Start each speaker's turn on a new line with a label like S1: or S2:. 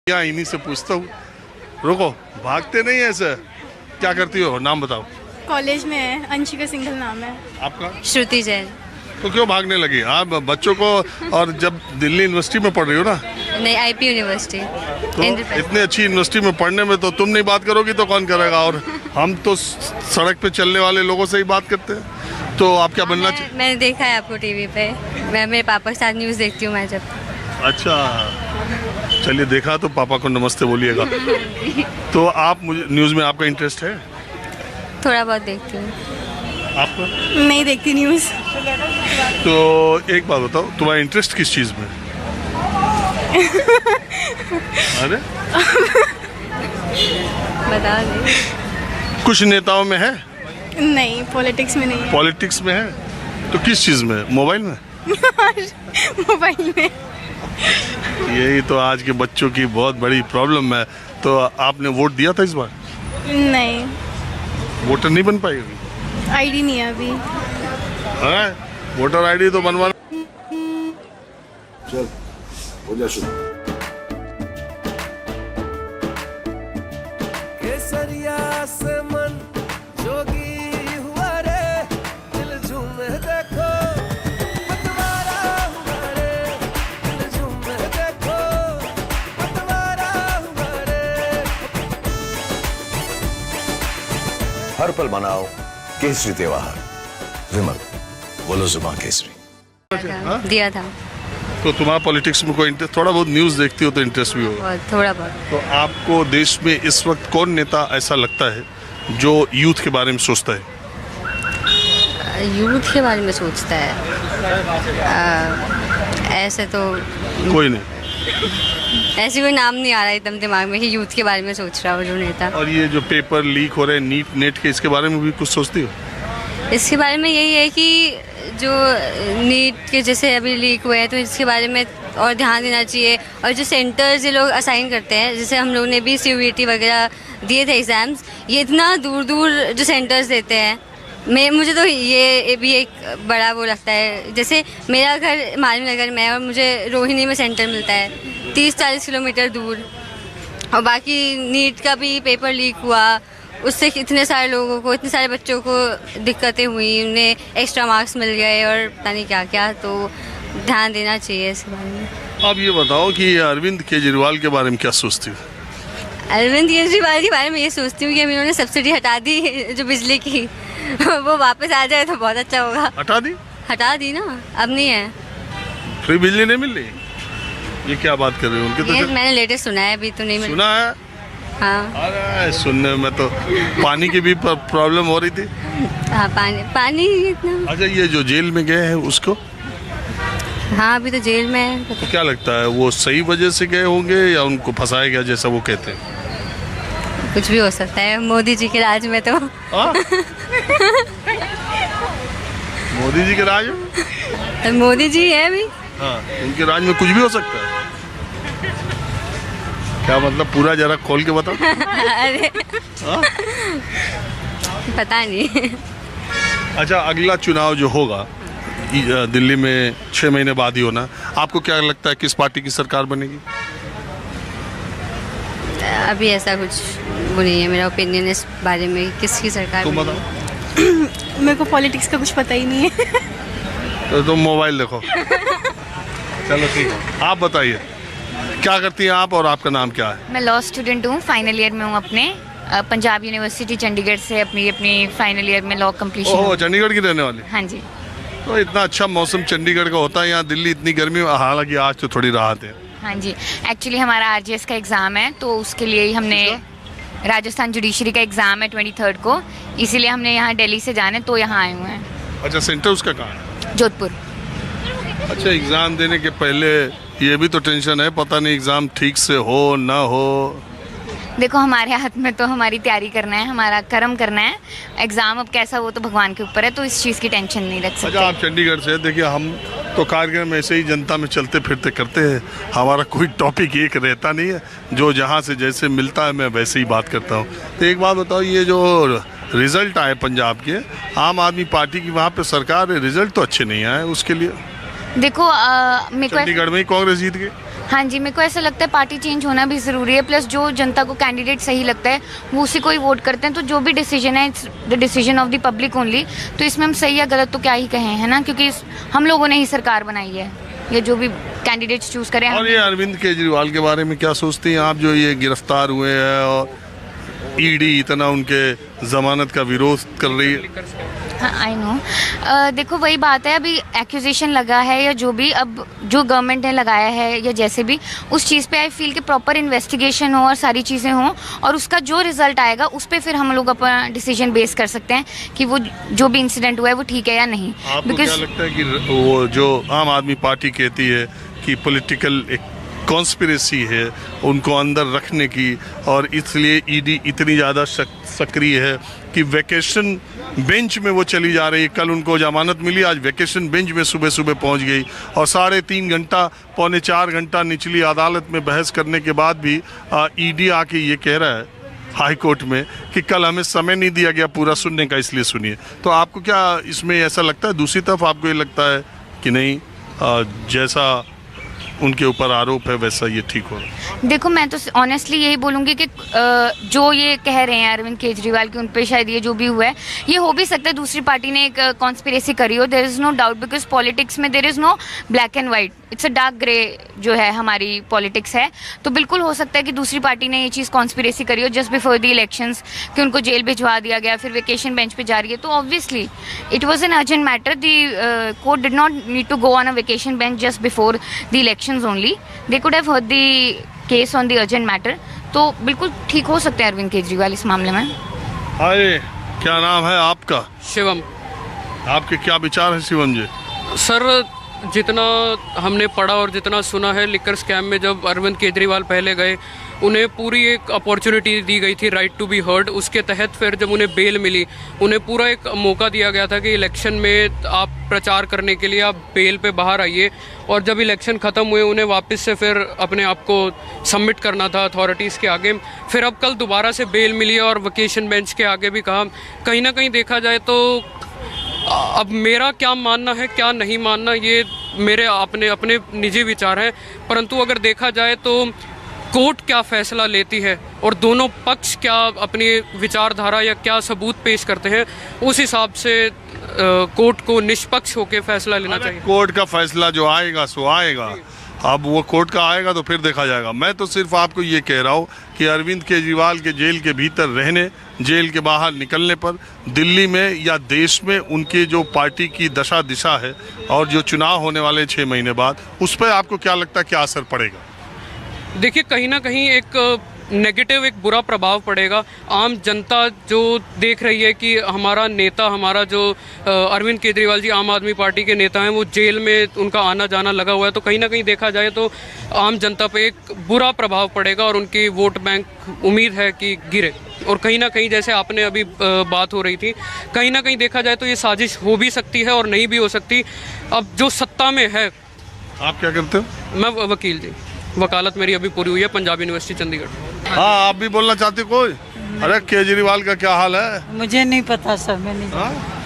S1: क्या इन्हीं से पूछता हूँ। रुको, भागते नहीं ऐसे, क्या करती हो, नाम बताओ।
S2: कॉलेज में है, अंशिका सिंघल नाम है।
S1: आपका?
S3: श्रुति जैन।
S1: तो क्यों भागने लगी आप बच्चों को? और जब दिल्ली यूनिवर्सिटी में पढ़ रही हो ना,
S3: नहीं, आईपी यूनिवर्सिटी।
S1: तो इतनी अच्छी यूनिवर्सिटी में पढ़ने में तो तुम नहीं बात करोगी तो कौन करेगा? और हम तो सड़क पे चलने वाले लोगों से ही बात करते हैं। तो आप क्या बनना चाहिए?
S3: मैंने देखा है आपको टीवी पे, मैं मेरे पापा के साथ न्यूज़ देखती हूँ मैं जब।
S1: अच्छा, चलिए, देखा तो पापा को नमस्ते बोलिएगा। तो आप, मुझे न्यूज़ में आपका इंटरेस्ट है?
S3: थोड़ा बहुत देखती हूँ।
S1: आपका?
S2: नहीं देखती न्यूज़।
S1: तो एक बात बताओ, तुम्हारा इंटरेस्ट किस चीज़ में? अरे
S3: बता दे।
S1: कुछ नेताओं में है,
S2: नहीं, पॉलिटिक्स में नहीं
S1: पॉलिटिक्स में है, तो किस चीज़ में? मोबाइल में?
S2: है। मोबाइल में।
S1: यही तो आज के बच्चों की बहुत बड़ी प्रॉब्लम है। तो आपने वोट दिया था इस बार?
S2: नहीं,
S1: वोटर नहीं बन पाएगी?
S2: आईडी नहीं है अभी।
S1: हाँ, वोटर आईडी तो बनवाना।
S4: चल हो जा शुरू।
S5: केसरिया से मन जोगी हुआ रे, दिल झूमे देखो पतवारा हुआ रे, दिल झूमे देखो पतवारा हुआ रे।
S4: हर पल मनाओ केसरी त्योहार। विमल, बोलो जुबान केसरी।
S3: दिया था।
S1: तो तुम्हारा पॉलिटिक्स में कोई इंटरेस्ट? थोड़ा बहुत न्यूज़ देखती हो तो इंटरेस्ट भी होगा।
S3: बहुत, थोड़ा बहुत।
S1: तो आपको देश में इस वक्त कौन नेता ऐसा लगता है जो यूथ के बारे में सोचता है?
S3: यूथ के बारे में सोचता है? ऐसे तो
S1: कोई नहीं।
S3: ऐसे कोई नाम नहीं आ रहा एकदम दिमाग में कि यूथ के बारे में सोच रहा हो जो नेता।
S1: और ये जो पेपर लीक हो रहे हैं नीट नेट के, इसके बारे में भी कुछ सोचती हो?
S3: इसके बारे में यही है कि जो नीट के जैसे अभी लीक हुए हैं तो इसके बारे में और ध्यान देना चाहिए। और जो सेंटर्स ये लोग असाइन करते हैं, जैसे हम लोग ने भी CUET वगैरह दिए थे एग्ज़ाम्स, ये इतना दूर दूर जो सेंटर्स देते हैं, मुझे तो ये भी एक बड़ा वो लगता है। जैसे मेरा घर मालवीय नगर में है और मुझे रोहिणी में सेंटर मिलता है 30-40 किलोमीटर दूर। और बाकी नीट का भी पेपर लीक हुआ, उससे इतने सारे लोगों को, इतने सारे बच्चों को दिक्कतें हुई, उन्हें एक्स्ट्रा मार्क्स मिल गए और पता नहीं क्या क्या। तो ध्यान देना चाहिए इसके बारे में।
S1: आप ये बताओ कि अरविंद केजरीवाल के बारे में क्या सोचती हो?
S3: अरविंद केजरीवाल के बारे में ये सोचती हूँ कि अभी उन्होंने सब्सिडी हटा दी जो बिजली की, वो वापस आ जाए तो बहुत अच्छा होगा।
S1: हटा दी?
S3: हटा दी ना, अब नहीं है।
S1: फ्री बिजली नहीं मिल रही? ये क्या बात कर रहे हो? उनके
S3: ये
S1: तो
S3: मैंने लेटेस्ट सुना है, अभी तो नहीं मिल।
S1: सुना है?
S3: हाँ
S1: अरे सुनने में तो पानी की भी प्रॉब्लम हो रही थी।
S3: हाँ, पानी इतना।
S1: अच्छा, ये जो जेल में गए हैं उसको?
S3: हाँ, अभी तो जेल में है।
S1: तो क्या लगता है, वो सही वजह से गए होंगे या उनको फंसाया गया जैसा वो कहते हैं?
S3: कुछ भी हो सकता है मोदी जी के राज में तो।
S1: हाँ? मोदी जी के राज में?
S3: मोदी जी है अभी।
S1: हाँ, उनके राज में कुछ भी हो सकता है। क्या मतलब, पूरा जरा खोल के बताओ।
S3: अरे
S1: हाँ?
S3: पता नहीं।
S1: अच्छा, अगला चुनाव जो होगा दिल्ली में 6 महीने बाद ही होना, आपको क्या लगता है किस पार्टी की सरकार बनेगी?
S3: अभी ऐसा कुछ वो नहीं है मेरा ओपिनियन इस बारे में किसकी सरकार
S1: तुम
S3: बनेगी।
S1: बताओ।
S2: मेरे को पॉलिटिक्स का कुछ पता ही नहीं है।
S1: तो तुम मोबाइल देखो। चलो ठीक है, आप बताइए क्या करती हैं आप और आपका नाम क्या है?
S6: मैं लॉ स्टूडेंट हूँ, फाइनल ईयर में हूँ अपने। पंजाब यूनिवर्सिटी चंडीगढ़ से अपनी फाइनल ईयर में लॉ कंप्लीशन।
S1: ओह, चंडीगढ़ की रहने वाली?
S6: हाँ जी।
S1: तो इतना अच्छा मौसम चंडीगढ़ का होता है, यहाँ दिल्ली इतनी गर्मी, हालांकि आज तो थोड़ी राहत है।
S6: हाँ जी, एक्चुअली हमारा RGS का एग्ज़ाम है तो उसके लिए ही हमने, राजस्थान जुडिशरी का एग्ज़ाम है 23 को, इसीलिए हमने यहाँ दिल्ली से जाना है तो यहाँ आए हुए हैं।
S1: अच्छा, सेंटर उसका कहाँ है?
S6: जोधपुर।
S1: अच्छा, एग्ज़ाम देने के पहले ये भी तो टेंशन है, पता नहीं एग्ज़ाम ठीक से हो ना हो।
S6: देखो, हमारे हाथ में तो हमारी तैयारी करना है, हमारा कर्म करना है। एग्ज़ाम अब कैसा वो तो भगवान के ऊपर है, तो इस चीज़ की टेंशन नहीं रख सकते।
S1: अच्छा, आप चंडीगढ़ से, देखिए हम तो कार्यक्रम ऐसे ही जनता में चलते फिरते करते हैं, हमारा कोई टॉपिक एक रहता नहीं है, जो जहाँ से जैसे मिलता है मैं वैसे ही बात करता हूँ। तो एक बात बताओ, ये जो रिज़ल्ट आए पंजाब के, आम आदमी पार्टी की वहाँ पे सरकार है, रिज़ल्ट तो अच्छे नहीं आए उसके लिए।
S6: देखो मेरे को
S1: चंडीगढ़ में ही कांग्रेस जीत गई।
S6: हाँ जी, मेरे को ऐसा लगता है पार्टी चेंज होना भी ज़रूरी है, प्लस जो जनता को कैंडिडेट सही लगता है वो उसी को ही वोट करते हैं। तो जो भी डिसीजन है it's the decision of the public only. तो इसमें हम सही या गलत तो क्या ही कहें, है ना, क्योंकि हम लोगों ने ही सरकार बनाई है, या जो भी कैंडिडेट्स चूज़ करें।
S1: और ये अरविंद केजरीवाल के बारे में क्या सोचती हैं आप, जो ये गिरफ्तार हुए हैं और ईडी इतना उनके जमानत का विरोध कर रही है?
S6: हाँ, आई नो। देखो वही बात है, अभी एक्यूजेशन लगा है या जो भी अब जो गवर्नमेंट ने लगाया है या जैसे भी, उस चीज़ पे आई फील कि प्रॉपर इन्वेस्टिगेशन हो और सारी चीज़ें हों, और उसका जो रिजल्ट आएगा उस पर फिर हम लोग अपना डिसीजन बेस कर सकते हैं कि वो जो भी इंसिडेंट हुआ है वो ठीक है या नहीं।
S1: आपको क्या लगता है कि वो जो आम आदमी पार्टी कहती है कि पॉलिटिकल एक कॉन्स्पिरेसी है उनको अंदर रखने की, और इसलिए ईडी इतनी ज़्यादा सक्रिय है कि वैकेशन बेंच में वो चली जा रही है? कल उनको जमानत मिली, आज वैकेशन बेंच में सुबह सुबह पहुंच गई, और 3.5 घंटा, 3.25 घंटा निचली अदालत में बहस करने के बाद भी ईडी आके ये कह रहा है हाई कोर्ट में कि कल हमें समय नहीं दिया गया पूरा सुनने का, इसलिए सुनिए। तो आपको क्या इसमें ऐसा लगता है? दूसरी तरफ आपको ये लगता है कि नहीं, जैसा उनके ऊपर आरोप है वैसा ये ठीक हो रहा है?
S6: देखो मैं तो ऑनेस्टली यही बोलूँगी कि जो ये कह रहे हैं अरविंद केजरीवाल की, उन पे शायद ये जो भी हुआ है ये हो भी सकता है दूसरी पार्टी ने एक कॉन्स्पिरेसी करी हो। There is no doubt, because politics में there is no black and white, it's a dark grey जो है हमारी पॉलिटिक्स है। तो बिल्कुल हो सकता है कि दूसरी पार्टी ने ये चीज़ कॉन्स्पिरेसी करी हो जस्ट बिफोर द इलेक्शंस, कि उनको जेल भिजवा दिया गया, फिर वेकेशन बेंच पे जा रही है। तो obviously it was an urgent matter, the court did not need to go on a vacation bench just before the elections only, they could have heard the case on the urgent matter. तो बिल्कुल ठीक हो सकते हैं अरविंद केजरीवाल इस मामले में।
S1: अरे क्या नाम है आपका?
S7: शिवम।
S1: आपके क्या विचार है शिवम जी?
S7: सर, जितना हमने पढ़ा और जितना सुना है, लिकर स्कैम में जब अरविंद केजरीवाल पहले गए, उन्हें पूरी एक अपॉर्चुनिटी दी गई थी, राइट टू बी हर्ड। उसके तहत फिर जब उन्हें बेल मिली, उन्हें पूरा एक मौका दिया गया था कि इलेक्शन में आप प्रचार करने के लिए आप बेल पे बाहर आइए, और जब इलेक्शन ख़त्म हुए उन्हें वापस से फिर अपने आप को सबमिट करना था अथॉरिटीज़ के आगे। फिर अब कल दोबारा से बेल मिली और वेकेशन बेंच के आगे भी कहा। कहीं ना कहीं देखा जाए तो अब मेरा क्या मानना है क्या नहीं मानना, ये मेरे अपने निजी विचार हैं, परंतु अगर देखा जाए तो कोर्ट क्या फैसला लेती है और दोनों पक्ष क्या अपनी विचारधारा या क्या सबूत पेश करते हैं, उस हिसाब से कोर्ट को निष्पक्ष होकर फैसला लेना चाहिए।
S1: कोर्ट का फैसला जो आएगा सो आएगा, अब वो कोर्ट का आएगा तो फिर देखा जाएगा। मैं तो सिर्फ आपको ये कह रहा हूँ कि अरविंद केजरीवाल के जेल के भीतर रहने, जेल के बाहर निकलने पर दिल्ली में या देश में उनके जो पार्टी की दशा दिशा है और जो चुनाव होने वाले 6 महीने बाद, उस पर आपको क्या लगता है क्या असर पड़ेगा?
S7: देखिए, कहीं ना कहीं एक नेगेटिव, एक बुरा प्रभाव पड़ेगा। आम जनता जो देख रही है कि हमारा नेता, हमारा जो अरविंद केजरीवाल जी आम आदमी पार्टी के नेता हैं, वो जेल में उनका आना जाना लगा हुआ है, तो कहीं ना कहीं देखा जाए तो आम जनता पे एक बुरा प्रभाव पड़ेगा और उनकी वोट बैंक उम्मीद है कि गिरे। और कहीं ना कहीं जैसे आपने अभी बात हो रही थी, कहीं ना कहीं देखा जाए तो ये साजिश हो भी सकती है और नहीं भी हो सकती। अब जो सत्ता में है।
S1: आप क्या करते हो?
S7: मैं वकील जी, वकालत मेरी अभी पूरी हुई है पंजाब यूनिवर्सिटी चंडीगढ़।
S1: हाँ, आप भी बोलना चाहते कोई? अरे केजरीवाल का क्या हाल है?
S8: मुझे नहीं पता सर, मैं नहीं।
S1: हाँ?